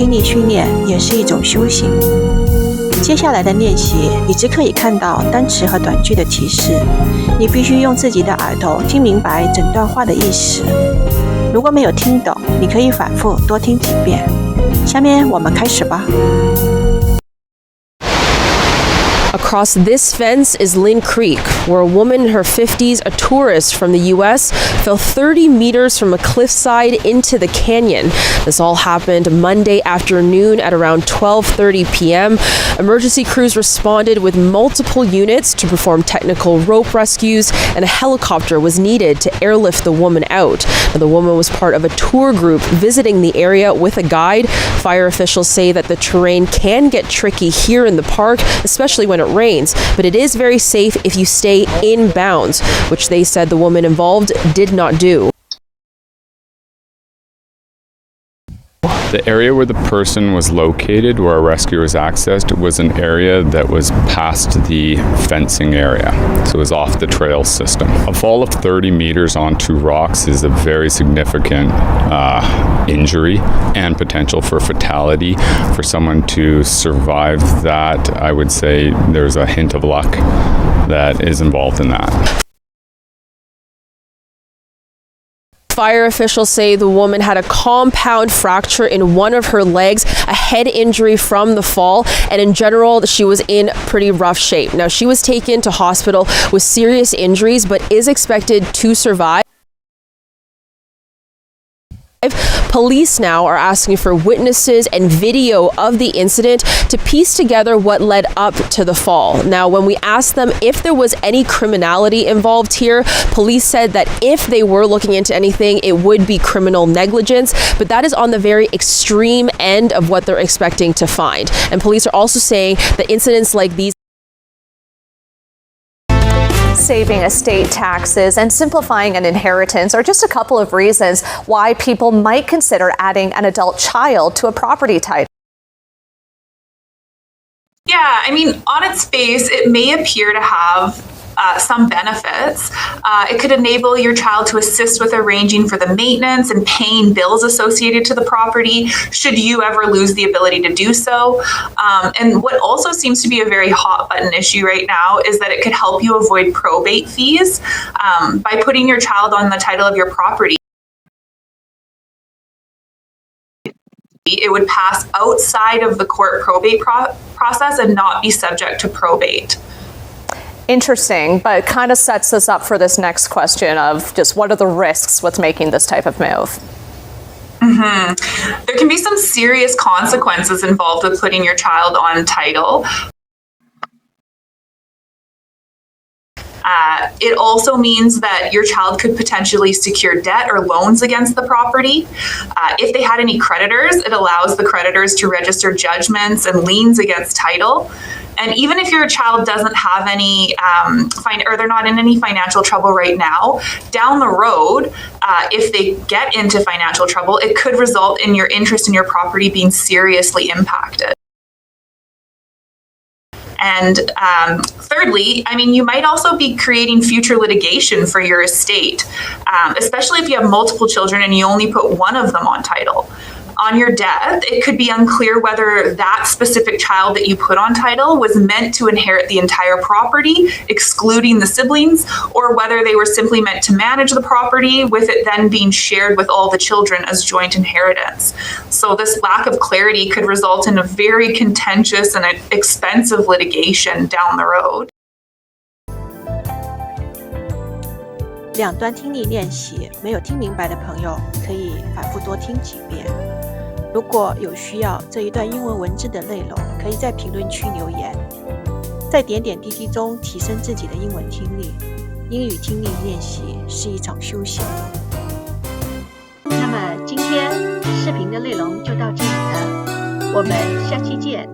听力训练也是一种修行。接下来的练习，你只可以看到单词和短句的提示，你必须用自己的耳朵听明白整段话的意思。如果没有听懂，你可以反复多听几遍。下面我们开始吧。Across this fence is Lynn Creek, where a woman in her 50s, a tourist from the U.S., fell 30 meters from a cliffside into the canyon. This all happened Monday afternoon at around 12:30 p.m. Emergency crews responded with multiple units to perform technical rope rescues, and a helicopter was needed to airlift the woman out. Now, the woman was part of a tour group visiting the area with a guide. Fire officials say that the terrain can get tricky here in the park, especially when it rains, but it is very safe if you stay in bounds, which they said the woman involved did not do. The area where the person was located, where a rescue was accessed, was an area that was past the fencing area, so it was off the trail system. A fall of 30 meters onto rocks is a very significant injury and potential for fatality. For someone to survive that, I would say there's a hint of luck that is involved in that. Fire officials say the woman had a compound fracture in one of her legs, a head injury from the fall, and in general, she was in pretty rough shape. Now, she was taken to hospital with serious injuries, but is expected to survive. Police now are asking for witnesses and video of the incident to piece together what led up to the fall. Now, when we asked them if there was any criminality involved here, police said that if they were looking into anything, it would be criminal negligence, but that is on the very extreme end of what they're expecting to find. And police are also saying that incidents like these saving estate taxes and simplifying an inheritance are just a couple of reasons why people might consider adding an adult child to a property title. Yeah, I mean, on its face, it may appear to have some benefits. It could enable your child to assist with arranging for the maintenance and paying bills associated to the property, should you ever lose the ability to do so. And what also seems to be a very hot button issue right now is that it could help you avoid probate fees by putting your child on the title of your property. It would pass outside of the court probate process and not be subject to probate. Interesting, but kind of sets us up for this next question of just what are the risks with making this type of move? There can be some serious consequences involved with putting your child on title. It also means that your child could potentially secure debt or loans against the property. If they had any creditors, it allows the creditors to register judgments and liens against title. And even if your child doesn't have any, or they're not in any financial trouble right now, down the road, if they get into financial trouble, it could result in your interest in your property being seriously impacted. And thirdly, I mean, you might also be creating future litigation for your estate, especially if you have multiple children and you only put one of them on title. On your death, it could be unclear whether that specific child that you put on title was meant to inherit the entire property, excluding the siblings, or whether they were simply meant to manage the property, with it then being shared with all the children as joint inheritance. So this lack of clarity could result in a very contentious and expensive litigation down the road. 两段听力练习，没有听明白的朋友可以反复多听几遍。如果有需要这一段英文文字的内容，可以在评论区留言。在点点滴滴中提升自己的英文听力，英语听力练习是一场修行。那么今天视频的内容就到这里了，我们下期见。